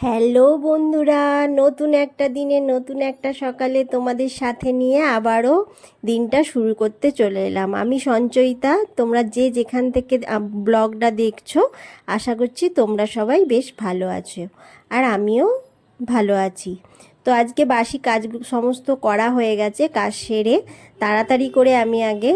Hello বন্ধুরা, নতুন একটা দিনে নতুন একটা সকালে তোমাদের সাথে নিয়ে আবারও দিনটা শুরু করতে চলে এলাম। আমি সঞ্চয়িতা। তোমরা যে যেখান থেকে ব্লগটা দেখছো, আশা করছি তোমরা সবাই বেশ ভালো আছো, আর আমিও ভালো আছি। তো আজকে বাসি কাজ সমস্ত করা হয়ে গেছে। কাজ সেরে তাড়াতাড়ি করে আমি আগে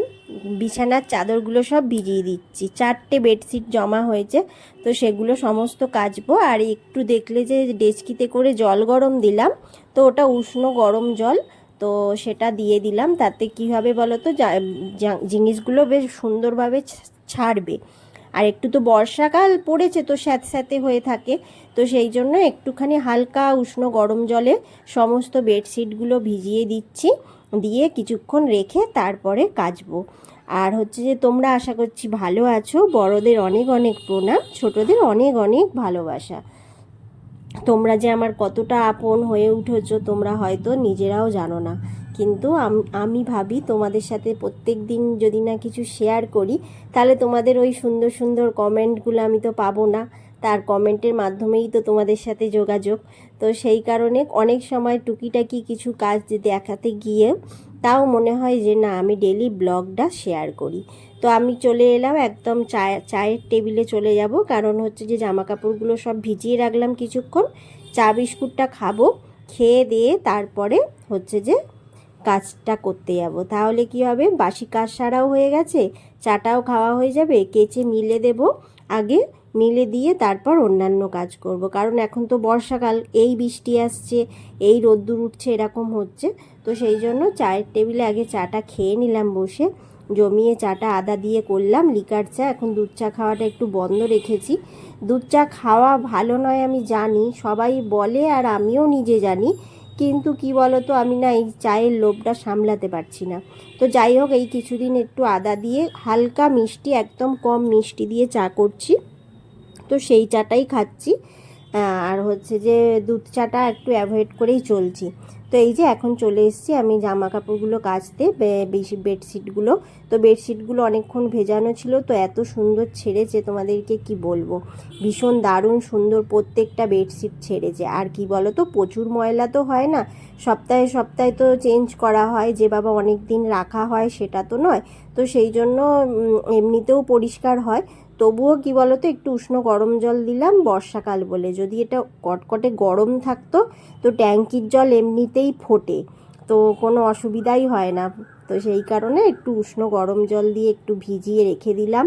বিছানার চাদরগুলো সব ভিজিয়ে দিচ্ছি। 4টে বেডশিট জমা হয়েছে, তো সেগুলো সমস্ত কাচবো। আর একটু দেখলে যে ডেচকিতে করে জল গরম দিলাম, তো ওটা উষ্ণ গরম জল, তো সেটা দিয়ে দিলাম। তাতে কী হবে বলো তো, জিনিসগুলো বেশ সুন্দরভাবে ছাড়বে। আর একটু তো বর্ষাকাল পড়েছে, তো স্যাঁতস্যাঁতে হয়ে থাকে, তো সেই জন্য একটুখানি হালকা উষ্ণ গরম জলে সমস্ত বেডশিটগুলো ভিজিয়ে দিচ্ছি, দিয়ে কিছুক্ষণ রেখে তারপরে কাচবো। আর হচ্ছে যে তোমরা আশা করছি ভালো আছো। বড়দের অনেক অনেক প্রণাম, ছোটদের অনেক অনেক ভালোবাসা। তোমরা যে আমার কতটা আপন হয়ে উঠেছো তোমরা হয়তো নিজেরাও জানো না, কিন্তু আমি ভাবি তোমাদের সাথে প্রত্যেক দিন যদি না কিছু শেয়ার করি, তাহলে তোমাদের ওই সুন্দর সুন্দর কমেন্টগুলো আমি তো পাবো না। তার কমেন্টের মাধ্যমেই তো তোমাদের সাথে যোগাযোগ। তো সেই কারণে অনেক সময় টুকিটাকি কিছু কাজ দেখাতে গিয়ে তাও মনে হয় যে না, আমি ডেলি ব্লগটা শেয়ার করি। তো আমি চলে এলাম, একদম চায়ের টেবিলে চলে যাব, কারণ হচ্ছে যে জামা কাপড়গুলো সব ভিজিয়ে রাখলাম কিছুক্ষণ। চা বিস্কুটটা খাবো, খেয়ে দিয়ে তারপরে হচ্ছে যে কাজটা করতে যাব। তাহলে কি হবে, বাসি কাজ সারাও হয়ে গেছে, চাটাও খাওয়া হয়ে যাবে। কেচে মিলে দেব আগে, মিলে দিয়ে তারপর অন্যান্য কাজ করব। কারণ এখন তো বর্ষাকাল, এই বৃষ্টি আসছে, এই রোদ্দুর উঠছে, এরকম হচ্ছে। তো সেই জন্য চায়ের টেবিলে আগে চাটা খেয়ে নিলাম বসে, জমিয়ে চাটা আদা দিয়ে করলাম লিকার চা। এখন দুধ চা খাওয়াটা একটু বন্ধ রেখেছি। দুধ চা খাওয়া ভালো নয় আমি জানি, সবাই বলে, আর আমিও নিজে জানি, কিন্তু কি বলো তো, আমি না এই চায়ের লোভটা সামলাতে পারছি না। তো যাই হোক, এই কিছুদিন একটু আদা দিয়ে হালকা মিষ্টি, একদম কম মিষ্টি দিয়ে চা করছি, তো সেই চাটাই খাচ্ছি। আর হচ্ছে যে দুধ চাটা একটু অ্যাভয়েড করেই চলছি। তো এই যে এখন চলে এসেছি আমি জামা কাপড়গুলো কাচতে, বেশি বেডশিটগুলো। তো বেডশিটগুলো অনেকক্ষণ ভেজানো ছিল, তো এত সুন্দর ছেড়েছে তোমাদেরকে কি বলবো, ভীষণ দারুণ সুন্দর প্রত্যেকটা বেডশিট ছেড়েছে। আর কি বলো তো, প্রচুর ময়লা তো হয় না, সপ্তাহে সপ্তাহে তো চেঞ্জ করা হয়, যে বাবা অনেক দিন রাখা হয় সেটা তো নয়। তো সেই জন্য এমনিতেও পরিষ্কার হয়। তবুও কি বলতো, একটু উষ্ণ গরম জল দিলাম, বর্ষাকাল বলে। যদি এটা কটকটে গরম থাকতো, তো ট্যাঙ্কির জল এমনিতেই ফোটে, তো কোনো অসুবিধাই হয় না। তো সেই কারণে একটু উষ্ণ গরম জল দিয়ে একটু ভিজিয়ে রেখে দিলাম।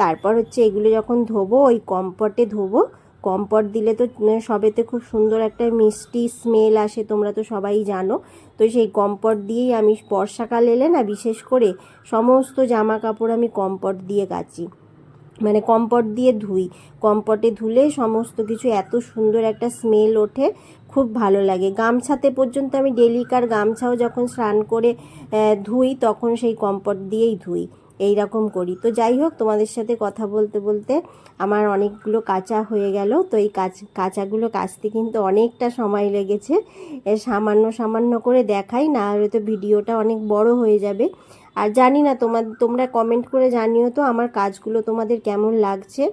তারপর হচ্ছে এগুলো যখন ধোবো, ওই কম্পটে ধোবো। কম্পট দিলে তো সবেতে খুব সুন্দর একটা মিষ্টি স্মেল আসে, তোমরা তো সবাই জানো। তো সেই কম্পট দিয়েই আমি বর্ষাকাল এলে না, বিশেষ করে সমস্ত জামা কাপড় আমি কম্পট দিয়ে কাচি, মানে কম্পট দিয়ে ধুই। কম্পটে ধুলে সমস্ত কিছু এত সুন্দর একটা স্মেল ওঠে, খুব ভালো লাগে। গামছাতে পর্যন্ত আমি ডেলিকার গামছাও যখন স্নান করে ধুই, তখন সেই কম্পট দিয়েই ধুই, এই রকম করি। তো যাই হোক, তোমাদের সাথে কথা বলতে বলতে আমার অনেকগুলো কাচা হয়ে গেল। তো এই কাচাগুলো কাচতে কিন্তু অনেকটা সময় লেগেছে। সামান্য সামান্য করে দেখাই, না হলে তো ভিডিওটা অনেক বড় হয়ে যাবে। আর জানি না তোমরা কমেন্ট করে জানিও তো আমার কাজগুলো তোমাদের কেমন লাগছে,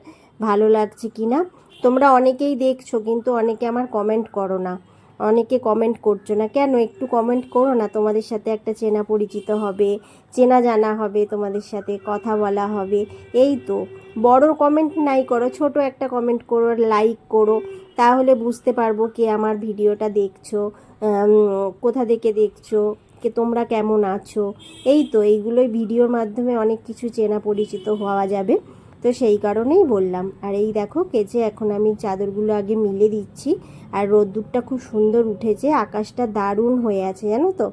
ভালো লাগছে কি না। তোমরা অনেকেই দেখছো, কিন্তু অনেকে আমার কমেন্ট করো না, অনেকে কমেন্ট করছো না কেন, একটু কমেন্ট করো না। তোমাদের সাথে একটা চেনা পরিচিত হবে, চেনা জানা হবে, তোমাদের সাথে কথা বলা হবে। এই তো, বড় কমেন্ট নাই করো, ছোট একটা কমেন্ট করো, লাইক করো, তাহলে বুঝতে পারবো কে আমার ভিডিওটা দেখছো, কোথা থেকে দেখছো, কে তোমরা কেমন আছো। এই তো, এইগুলোই ভিডিওর মাধ্যমে অনেক কিছু চেনা পরিচিত হওয়া যাবে। তো সেই কারণেই বললাম। আর এই দেখো, কেচে এখন আমি চাদরগুলো আগে মিলে দিচ্ছি। আর রোদ্দুরটা খুব সুন্দর উঠেছে, আকাশটা দারুণ হয়ে আছে জানো তো।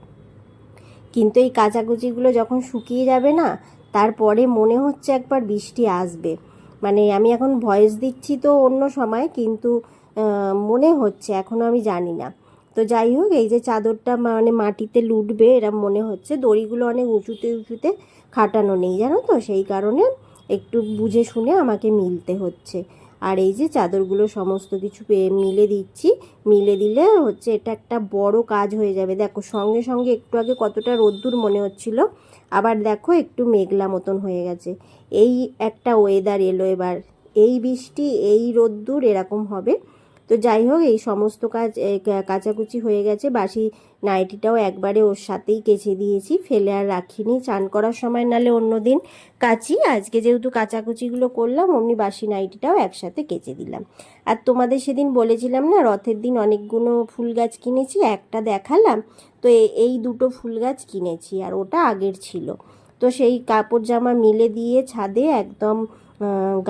কিন্তু এই কাচাকুচিগুলো যখন শুকিয়ে যাবে না, তারপরে মনে হচ্ছে একবার বৃষ্টি আসবে। মানে আমি এখন ভয়েস দিচ্ছি তো অন্য সময়, কিন্তু মনে হচ্ছে, এখনও আমি জানি না। তো যাই হোক, এই যে চাদরটা মানে মাটিতে লুটবে এরম মনে হচ্ছে, দড়িগুলো অনেক উঁচুতে উঁচুতে খাটানো নেই জানো তো, সেই কারণে একটু বুঝে শুনে আমাকে মিলতে হচ্ছে। আর এই যে চাদরগুলো সমস্ত কিছু মিলে দিচ্ছি, মিলে দিলে হচ্ছে এটা একটা বড় কাজ হয়ে যাবে। দেখো, সঙ্গে সঙ্গে একটু আগে কতটা রোদ্দুর মনে হচ্ছিল, আবার দেখো একটু মেঘলা মতন হয়ে গেছে। এই একটা ওয়েদার এলো এবার, এই বৃষ্টি এই রোদ্দুর এরকম হবে। তো তো যাই হোক, এই সমস্ত কাজ কাচাকুচি হয়ে গেছে। বাসি নাইটিটাও একবারে ওর সাথেই কেচে দিয়েছি, ফেলে আর রাখিনি। চান করার সময় নালে অন্য দিন কাচি, আজকে যেহেতু কাচাকুচিগুলো করলাম অমনি বাসি নাইটিটাও একসাথে কেচে দিলাম। আর তোমাদের সেদিন বলেছিলাম না রথের দিন অনেকগুলো ফুল গাছ কিনেছি, একটা দেখালাম। তো এই দুটো ফুল গাছ কিনেছি, আর ওটা আগের ছিল। তো সেই কাপড় জামা মিলে দিয়ে ছাদে একদম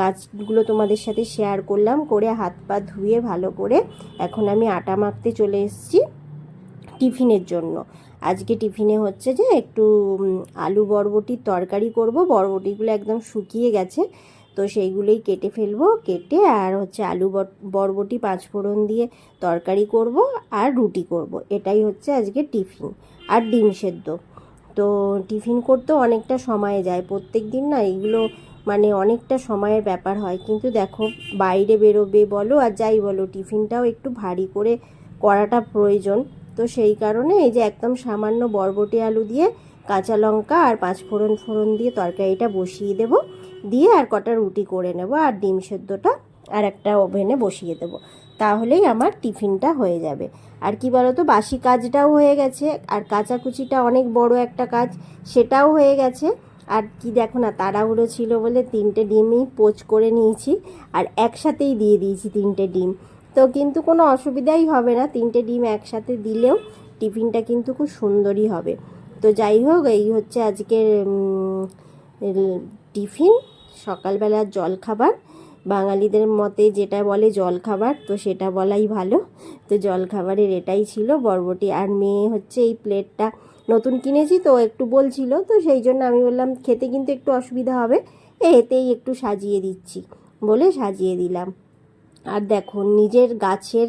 গাছগুলো তোমাদের সাথে শেয়ার করলাম, করে হাত পা ধুয়ে ভালো করে এখন আমি আটা মাখতে চলে এসেছি টিফিনের জন্য। আজকে টিফিনে হচ্ছে যে একটু আলু বরবটির তরকারি করব। বরবটিগুলো একদম শুকিয়ে গেছে, তো সেইগুলোই কেটে ফেলবো। কেটে আর হচ্ছে আলু বরবটি পাঁচফোড়ন দিয়ে তরকারি করব আর রুটি করব। এটাই হচ্ছে আজকে টিফিন। আর ডিম সেদ্ধ। তো টিফিন করতেও অনেকটা সময় যায় প্রত্যেক দিন না, এগুলো মানে অনেকটা সময়ের ব্যাপার হয়। কিন্তু দেখো বাইরে বেরোবে বলো আর যাই বলো, টিফিনটাও একটু ভারী করে করাটা প্রয়োজন। তো সেই কারণে এই যে একদম সামান্য বরবটি আলু দিয়ে কাঁচা লঙ্কা আর পাঁচফোড়ন দিয়ে তরকারিটা বসিয়ে দেব, দিয়ে আর কটা রুটি করে নেব, আর ডিম সেদ্ধটা আর একটা ওভেনে বসিয়ে দেব। তাহলেই আমার টিফিনটা হয়ে যাবে। আর কি বলো তো, বাসি কাজটাও হয়ে গেছে, আর কাচাকুচিটা অনেক বড় একটা কাজ, সেটাও হয়ে গেছে। আর কি দেখো না, তাড়াহুড়ো ছিল বলে 3টে ডিমই পোচ করে নিয়েছি, আর একসাথেই দিয়ে দিয়েছি 3টে ডিম। তো কিন্তু কোনো অসুবিধাই হবে না, 3টে ডিম একসাথে দিলেও টিফিনটা কিন্তু খুব সুন্দরই হবে। তো যাই হোক, এই হচ্ছে আজকের টিফিন, সকালবেলার জলখাবার। বাঙালিদের মতে যেটা বলে জলখাবার, তো সেটা বলাই ভালো। তো জলখাবারের এটাই ছিল, বরবটি। আর মেয়ে হচ্ছে এই প্লেটটা নতুন কিনেছি তো একটু বলছিল, তো সেই জন্য আমি বললাম খেতে কিন্তু একটু অসুবিধা হবে, এতেই একটু সাজিয়ে দিচ্ছি বলে সাজিয়ে দিলাম। আর দেখো, নিজের গাছের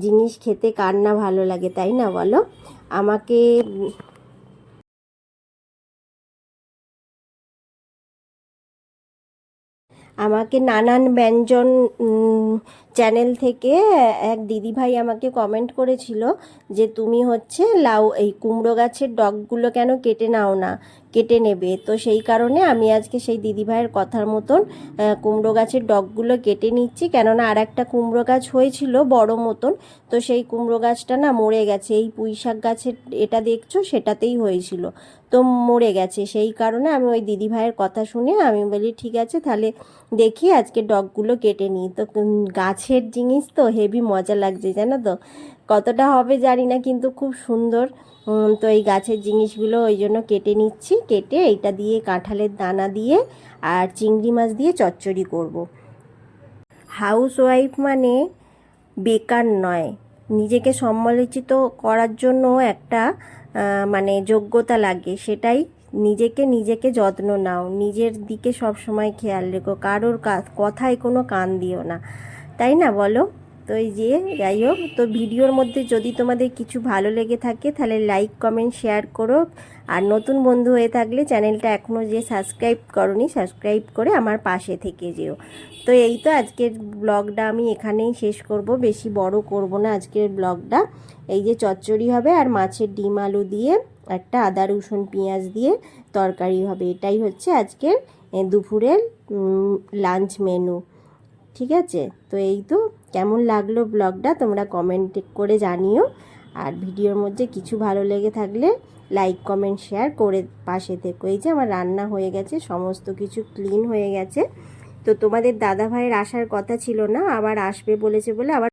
জিনিস খেতে কার না ভালো লাগে, তাই না বলো? আমাকে আমাকে নানান ব্যঞ্জন চ্যানেল থেকে এক দিদিভাই আমাকে কমেন্ট করেছিল যে তুমি হচ্ছে লাউ এই কুমড়ো গাছের ডগগুলো কেন কেটে নাও না, কেটে নেবে। তো সেই কারণে আমি আজকে সেই দিদিভাইয়ের কথার মতন কুমড়ো গাছের ডগগুলো কেটে নিচ্ছি, কেননা আর একটা কুমড়ো গাছ হয়েছিল বড় মতন, তো সেই কুমড়ো গাছটা না মরে গেছে। এই পুঁই শাক গাছের এটা দেখছো সেটাতেই হয়েছিল, তো মরে গেছে। সেই কারণে আমি ওই দিদিভাইয়ের কথা শুনে আমি বলি ঠিক আছে তাহলে দেখি আজকে ডগগুলো কেটে নিই। তো গাছের জিনিস তো হেভি মজা লাগছে জানো তো, কতটা হবে জানি না, কিন্তু খুব সুন্দর। তো এই গাছের জিনিসগুলো ওই জন্য কেটে নিচ্ছি। কেটে এইটা দিয়ে কাঁঠালের দানা দিয়ে আর চিংড়ি মাছ দিয়ে চচ্চড়ি করব। হাউস ওয়াইফ মানে বেকার নয়, নিজেকে সম্মানিত করার জন্য একটা মানে যোগ্যতা লাগে। সেটাই, নিজেকে যত্ন নাও, নিজের দিকে সব সময় খেয়াল রেখো, কারোর কথায় কোনো কান দিও না, তাই না বলো? তো এই যে যাই হোক, তো ভিডিওর মধ্যে যদি তোমাদের কিছু ভালো লেগে থাকে তাহলে লাইক কমেন্ট শেয়ার করো। আর নতুন বন্ধু হয়ে থাকলে চ্যানেলটা এখনও যে সাবস্ক্রাইব করোনি, সাবস্ক্রাইব করে আমার পাশে থেকে যেও। তো এই তো আজকের ব্লগটা আমি এখানেই শেষ করব, বেশি বড় করব না আজকের ব্লগটা। এই যে চচ্চড়ি হবে আর মাছের ডিম আলু দিয়ে একটা আদা রসুন পেঁয়াজ দিয়ে তরকারি হবে, এটাই হচ্ছে আজকের দুপুরের লাঞ্চ মেনু। ঠিক আছে, তো এই তো, কেমন লাগলো ব্লগটা তোমরা কমেন্ট করে জানিও। আর ভিডিওর মধ্যে কিছু ভালো লেগে থাকলে লাইক কমেন্ট শেয়ার করে পাশে থেকো। এই যে আমার রান্না হয়ে গেছে, সমস্ত কিছু ক্লিন হয়ে গেছে। তো তোমাদের দাদা ভাইয়ের আসার কথা ছিল না, আবার আসবে বলেছে বলে আবার